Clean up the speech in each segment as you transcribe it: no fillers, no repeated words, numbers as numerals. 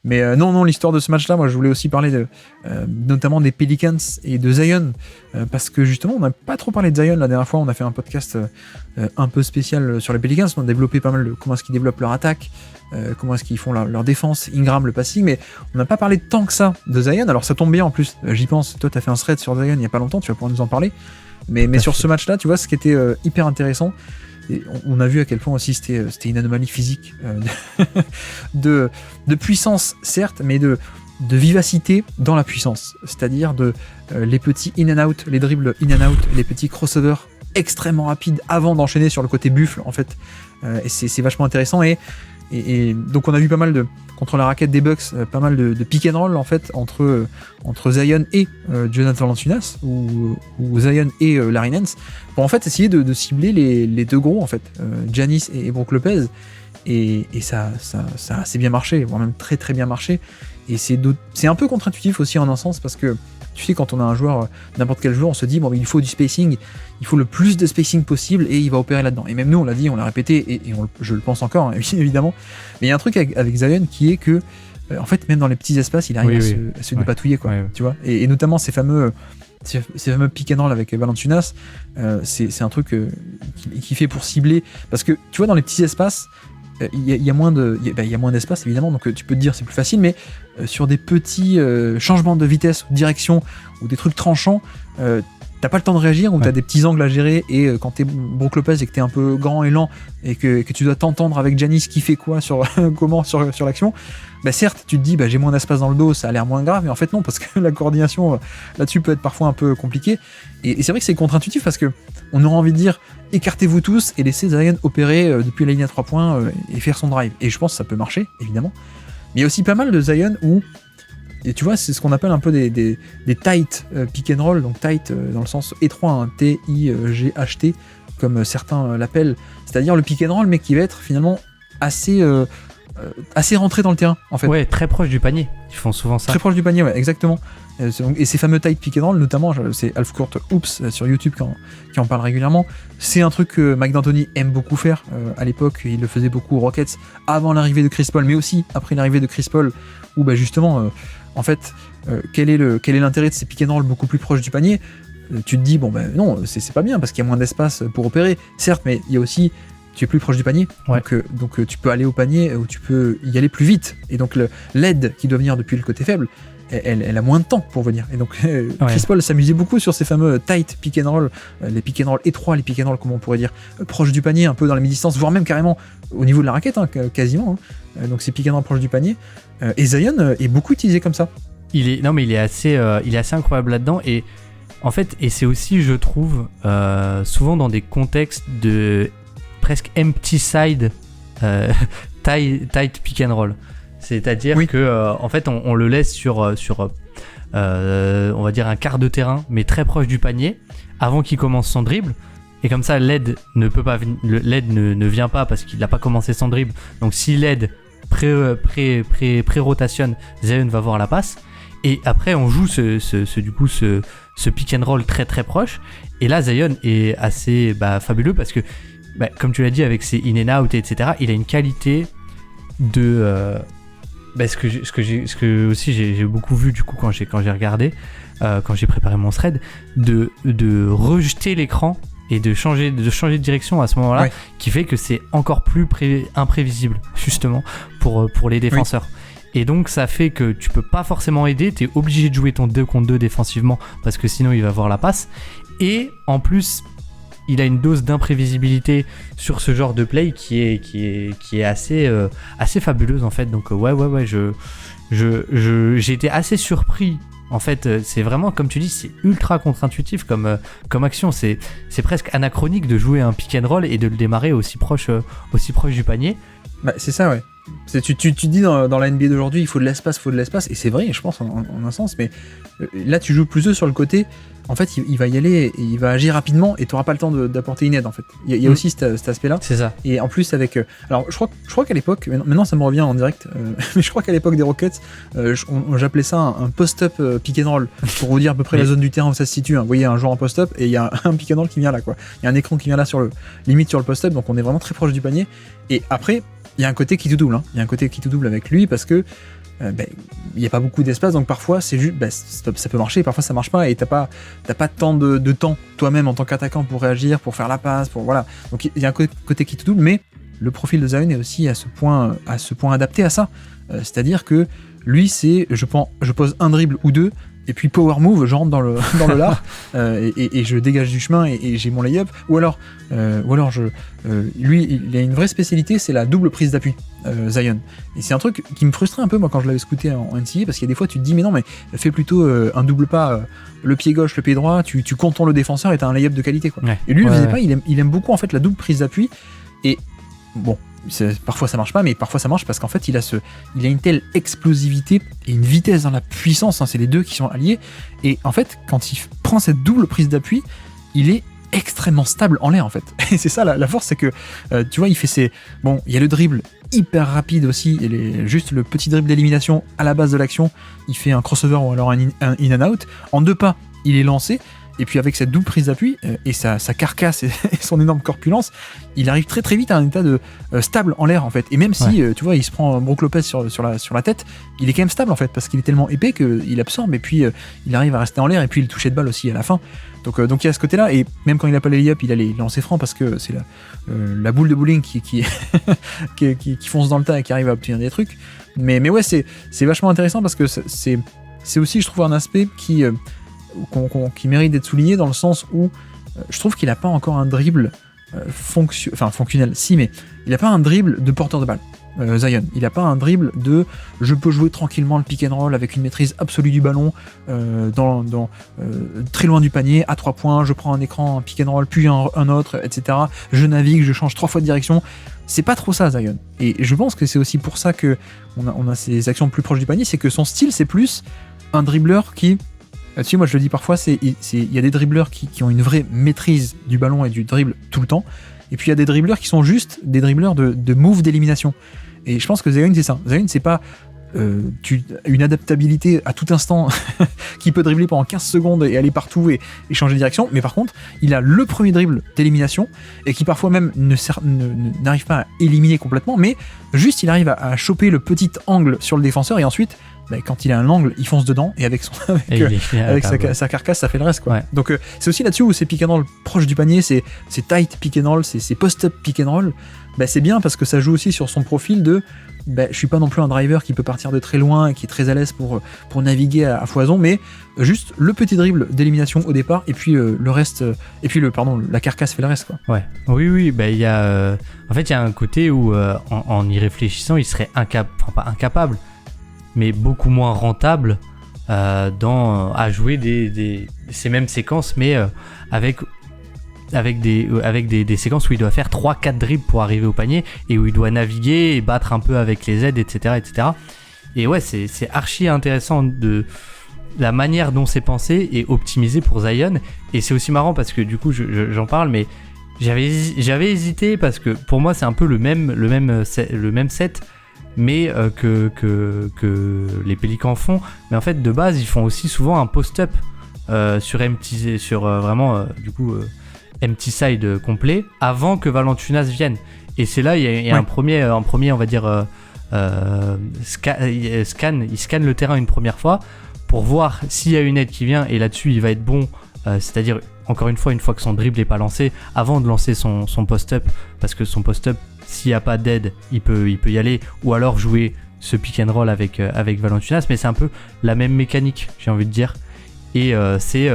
Mais non, l'histoire de ce match-là, moi je voulais aussi parler notamment des Pelicans et de Zion, parce que justement on n'a pas trop parlé de Zion la dernière fois, on a fait un podcast un peu spécial sur les Pelicans, on a développé pas mal de comment est-ce qu'ils développent leur attaque, comment est-ce qu'ils font leur défense, Ingram, le passing, mais on n'a pas parlé tant que ça de Zion. Alors ça tombe bien en plus, j'y pense, toi t'as fait un thread sur Zion il y a pas longtemps, tu vas pouvoir nous en parler, mais sur ce match-là, tu vois, ce qui était hyper intéressant, et on a vu à quel point aussi c'était une anomalie physique de puissance certes, mais de vivacité dans la puissance, c'est-à-dire les petits in and out, les dribbles in and out, les petits crossovers extrêmement rapides avant d'enchaîner sur le côté buffle en fait, et c'est vachement intéressant, et donc on a vu pas mal contre la raquette des Bucks, pas mal de pick and roll en fait entre Zion et Jonathan Valanciunas ou Zion et Larry Nance pour en fait essayer de cibler les deux gros en fait, Giannis et Brook Lopez, et ça a assez bien marché, voire même très très bien marché, et c'est un peu contre-intuitif aussi en un sens, parce que tu sais, quand on a un joueur, n'importe quel joueur, on se dit bon, il faut du spacing, il faut le plus de spacing possible, et il va opérer là-dedans. Et même nous, on l'a dit, on l'a répété, et je le pense encore, hein, évidemment. Mais il y a un truc avec Zion qui est que, en fait, même dans les petits espaces, il arrive à se dépatouiller, quoi. Ouais. Tu vois, et notamment ces fameux pick and roll avec Valanciunas, c'est un truc qui fait pour cibler, parce que tu vois, dans les petits espaces, il y a moins d'espace évidemment, donc tu peux te dire c'est plus facile, mais sur des petits changements de vitesse ou de direction ou des trucs tranchants, t'as pas le temps de réagir, ou t'as des petits angles à gérer, et quand t'es Brook Lopez et que t'es un peu grand et lent et que tu dois t'entendre avec Giannis qui fait quoi sur comment sur l'action, bah certes tu te dis j'ai moins d'espace dans le dos, ça a l'air moins grave, mais en fait non, parce que la coordination là-dessus peut être parfois un peu compliquée, et c'est vrai que c'est contre-intuitif, parce que on aurait envie de dire écartez-vous tous et laissez Zion opérer depuis la ligne à 3 points et faire son drive, et je pense que ça peut marcher évidemment, mais il y a aussi pas mal de Zion où, et tu vois, c'est ce qu'on appelle un peu des tight pick and roll, donc tight dans le sens étroit, hein, T-I-G-H-T, comme certains l'appellent, c'est-à-dire le pick and roll, mais qui va être finalement assez rentré dans le terrain, en fait. Ouais, très proche du panier, ils font souvent ça. Très proche du panier, ouais, exactement. Et ces fameux tight pick and roll, notamment, c'est Half Court Hoops sur YouTube qui en parle régulièrement. C'est un truc que Mike D'Antoni aime beaucoup faire. À l'époque, il le faisait beaucoup aux Rockets, avant l'arrivée de Chris Paul, mais aussi après l'arrivée de Chris Paul, où justement, en fait, quel est l'intérêt de ces pick and roll beaucoup plus proches du panier ? Tu te dis, non, c'est pas bien, parce qu'il y a moins d'espace pour opérer, certes, mais il y a aussi, tu es plus proche du panier, ouais. donc tu peux aller au panier, ou tu peux y aller plus vite, et donc l'aide qui doit venir depuis le côté faible, elle a moins de temps pour venir, et donc Chris Paul s'amusait beaucoup sur ces fameux tight pick and roll, les pick and roll étroits, les pick and roll, comment on pourrait dire, proches du panier, un peu dans la mi-distance, voire même carrément au niveau de la raquette, hein, quasiment, hein. Donc ces pick and roll proches du panier, et Zion est beaucoup utilisé comme ça. Il est assez incroyable là-dedans, et en fait, et c'est aussi, je trouve, souvent dans des contextes de presque empty side, tight pick and roll. C'est-à-dire que en fait, on le laisse sur on va dire un quart de terrain, mais très proche du panier, avant qu'il commence son dribble. Et comme ça, l'aide ne vient pas parce qu'il n'a pas commencé son dribble. Donc si l'aide pré-rotationne, Zion va voir la passe. Et après, on joue ce pick and roll très très proche. Et là, Zion est assez fabuleux parce que, comme tu l'as dit, avec ses in and out, etc., il a une qualité de... ce que aussi j'ai beaucoup vu du coup quand j'ai regardé, quand j'ai préparé mon thread, de rejeter l'écran et de changer de direction à ce moment-là, qui fait que c'est encore plus imprévisible justement pour les défenseurs. Et donc ça fait que tu peux pas forcément aider, t'es obligé de jouer ton 2 contre 2 défensivement parce que sinon il va voir la passe, et en plus il a une dose d'imprévisibilité sur ce genre de play qui est assez fabuleuse en fait. Donc j'ai été assez surpris. En fait, c'est vraiment, comme tu dis, c'est ultra contre-intuitif comme action. C'est presque anachronique de jouer un pick and roll et de le démarrer aussi proche du panier. C'est ça, ouais. Tu dis dans la NBA d'aujourd'hui, il faut de l'espace, et c'est vrai, je pense, en un sens, mais là, tu joues plus sur le côté. En fait, il va y aller et il va agir rapidement, et tu n'auras pas le temps d'apporter une aide, en fait. Il y a aussi cet aspect-là. C'est ça. Et en plus, avec... alors, je crois qu'à l'époque... Maintenant, ça me revient en direct. Mais je crois qu'à l'époque des Rockets, j'appelais ça un post-up pick and roll, pour vous dire à peu près la zone du terrain où ça se situe. Hein. Vous voyez un joueur en post-up, et il y a un pick and roll qui vient là, quoi. Il y a un écran qui vient là, limite sur le post-up, donc on est vraiment très proche du panier. Et après, il y a un côté qui tout double. Hein. Il y a un côté qui tout double avec lui, parce que il n'y a pas beaucoup d'espace, donc parfois c'est juste, ça peut marcher, parfois ça marche pas, et t'as pas tant de temps toi-même en tant qu'attaquant pour réagir, pour faire la passe, voilà. Donc il y a un côté qui te double, mais le profil de Zion est aussi à ce point adapté à ça. C'est-à-dire que lui, c'est je pose un dribble ou deux, et puis power move, je rentre dans le lard, et je dégage du chemin, et j'ai mon layup. Ou alors lui, il a une vraie spécialité, c'est la double prise d'appui, Zion. Et c'est un truc qui me frustrait un peu, moi, quand je l'avais scouté en NCAA, parce qu'il y a des fois, tu te dis, mais non, mais fais plutôt un double pas, le pied gauche, le pied droit, tu contournes le défenseur et t'as un layup de qualité, quoi. Ouais. Et lui, il le faisait pas, il aime beaucoup, en fait, la double prise d'appui, et bon, parfois ça marche pas, mais parfois ça marche parce qu'en fait il a une telle explosivité et une vitesse dans la puissance, c'est les deux qui sont alliés, et en fait quand il prend cette double prise d'appui, il est extrêmement stable en l'air, en fait. Et c'est ça la force, c'est que tu vois, il fait il y a le dribble hyper rapide aussi, juste le petit dribble d'élimination à la base de l'action, il fait un crossover ou alors un in and out, en 2 pas il est lancé. Et puis avec cette double prise d'appui et sa carcasse et son énorme corpulence, il arrive très très vite à un état de stable en l'air, en fait. Et même si tu vois, il se prend Brook Lopez sur la tête, il est quand même stable, en fait, parce qu'il est tellement épais qu'il absorbe, et puis il arrive à rester en l'air, et puis il touchait de balle aussi à la fin. Donc il y a ce côté-là, et même quand il a pas les lay-up, il a les lancers francs, parce que c'est la boule de bowling qui fonce dans le tas et qui arrive à obtenir des trucs. Mais ouais, c'est vachement intéressant, parce que c'est aussi, je trouve, un aspect qui mérite d'être souligné, dans le sens où je trouve qu'il n'a pas encore un dribble fonctionnel, si, mais il n'a pas un dribble de porteur de balle. Zion, il n'a pas un dribble de je peux jouer tranquillement le pick and roll avec une maîtrise absolue du ballon, très loin du panier, à 3 points, je prends un écran, un pick and roll, puis un autre, etc. Je navigue, je change 3 fois de direction. C'est pas trop ça, Zion. Et je pense que c'est aussi pour ça que on a ces actions plus proches du panier, c'est que son style, c'est plus un dribbleur qui... Là-dessus, moi je le dis parfois, il y a des dribbleurs qui ont une vraie maîtrise du ballon et du dribble tout le temps, et puis il y a des dribbleurs qui sont juste des dribbleurs de move d'élimination. Et je pense que Zion, c'est ça. Zion, c'est pas une adaptabilité à tout instant qui peut dribbler pendant 15 secondes et aller partout et changer de direction, mais par contre, il a le premier dribble d'élimination, et qui parfois même n'arrive pas à éliminer complètement, mais juste il arrive à choper le petit angle sur le défenseur, et ensuite, quand il a un angle, il fonce dedans, et avec sa carcasse, ça fait le reste, quoi. Ouais. Donc c'est aussi là-dessus où c'est pick and roll proche du panier, c'est tight pick and roll, c'est post-up pick and roll. C'est bien parce que ça joue aussi sur son profil de je suis pas non plus un driver qui peut partir de très loin et qui est très à l'aise pour naviguer à foison, mais juste le petit dribble d'élimination au départ, et puis le reste, et puis la carcasse fait le reste, quoi. Ouais. Oui, il y a en fait il y a un côté où en y réfléchissant, il serait pas incapable, mais beaucoup moins rentable à jouer ces mêmes séquences, mais avec des séquences où il doit faire 3-4 dribbles pour arriver au panier, et où il doit naviguer et battre un peu avec les aides, etc. Et ouais, c'est archi intéressant de la manière dont c'est pensé et optimisé pour Zion. Et c'est aussi marrant parce que du coup j'en parle, mais j'avais hésité, parce que pour moi c'est un peu le même set, mais que les Pélicans font. Mais en fait, de base, ils font aussi souvent un post-up sur empty, vraiment du coup empty side complet, avant que Valanciunas vienne. Et c'est là, il y a un premier, on va dire, il scanne le terrain une première fois pour voir s'il y a une aide qui vient, et là-dessus, il va être bon. C'est-à-dire, encore une fois que son dribble n'est pas lancé, avant de lancer son post-up, parce que son post-up, s'il n'y a pas d'aide, il peut y aller, ou alors jouer ce pick and roll avec Valanciunas, mais c'est un peu la même mécanique, j'ai envie de dire. Et c'est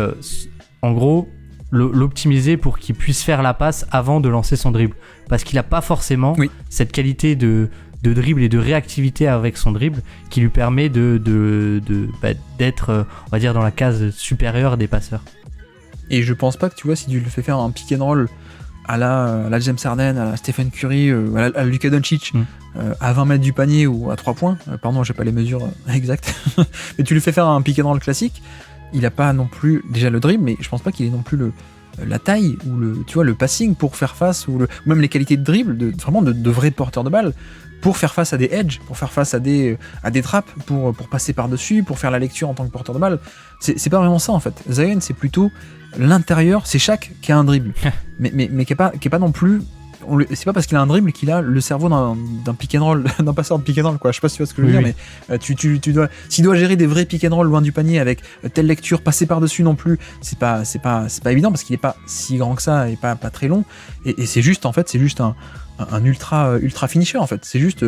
en gros l'optimiser pour qu'il puisse faire la passe avant de lancer son dribble, parce qu'il n'a pas forcément cette qualité de dribble et de réactivité avec son dribble qui lui permet d'être, on va dire, dans la case supérieure des passeurs. Et je pense pas que, tu vois, si tu le fais faire un pick and roll à la James Harden, à la Stephen Curry, à Luka Doncic, à 20 mètres du panier ou à 3 points, pardon, j'ai pas les mesures exactes, mais tu lui fais faire un pick and roll classique, il a pas non plus déjà le dribble, mais je pense pas qu'il ait non plus la taille ou le passing pour faire face, ou même les qualités de dribble, vraiment de vrais porteurs de balle, pour faire face à des edges, pour faire face à des trappes, pour passer par-dessus, pour faire la lecture en tant que porteur de balle. C'est pas vraiment ça, en fait. Zion, c'est plutôt l'intérieur, c'est Shaq qui a un dribble, mais qui est pas non plus c'est pas parce qu'il a un dribble qu'il a le cerveau d'un pick and roll, d'un passeur de pick and roll, quoi. Je sais pas si tu vois ce que je veux dire, mais s'il doit gérer des vrais pick and roll loin du panier avec telle lecture, passer par-dessus non plus, c'est pas évident parce qu'il est pas si grand que ça et pas très long. Et c'est juste, en fait, un ultra finisher, en fait. C'est juste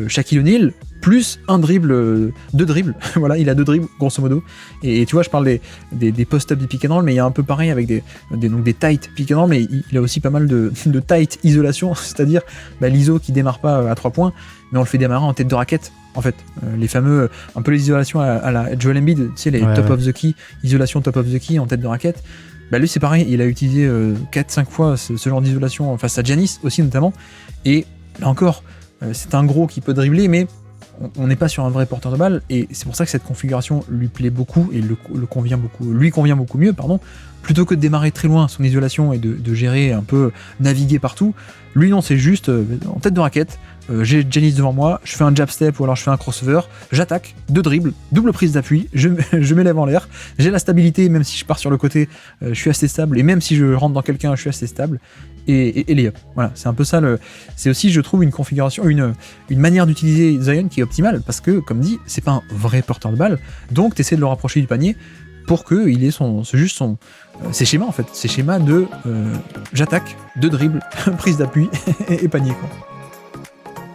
Shaquille O'Neal plus un dribble, 2 dribbles. Voilà, il a 2 dribbles, grosso modo. Et tu vois, je parle des post-up, des pick and roll, mais il y a un peu pareil avec des tight pick and roll, mais il a aussi pas mal de tight isolation, c'est-à-dire l'ISO qui démarre pas à 3 points, mais on le fait démarrer en tête de raquette. En fait, les fameux, un peu les isolations à la Joel Embiid, tu sais, les top of the key, isolation top of the key en tête de raquette. Lui c'est pareil, il a utilisé 4-5 fois ce genre d'isolation face à Giannis aussi notamment, et là encore c'est un gros qui peut dribbler, mais on n'est pas sur un vrai porteur de balle, et c'est pour ça que cette configuration lui plaît beaucoup et lui convient beaucoup mieux, plutôt que de démarrer très loin son isolation et de gérer un peu, naviguer partout. Lui non, c'est juste en tête de raquette, j'ai Giannis devant moi, je fais un jab step ou alors je fais un crossover, j'attaque, 2 dribbles, double prise d'appui, je m'élève en l'air, j'ai la stabilité, même si je pars sur le côté, je suis assez stable, et même si je rentre dans quelqu'un, je suis assez stable, et layup. Voilà, c'est un peu ça, c'est aussi, je trouve, une configuration, une manière d'utiliser Zion qui est optimale, parce que, comme dit, c'est pas un vrai porteur de balle, donc t'essaies de le rapprocher du panier pour qu'il ait ses schémas, en fait, ses schémas de j'attaque, 2 dribbles, prise d'appui et panier, quoi.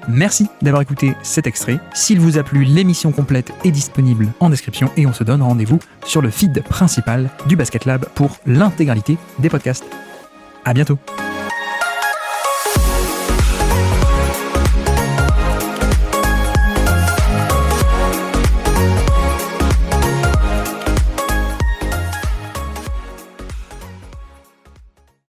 Merci d'avoir écouté cet extrait. S'il vous a plu, l'émission complète est disponible en description et on se donne rendez-vous sur le feed principal du Basket Lab pour l'intégralité des podcasts. À bientôt.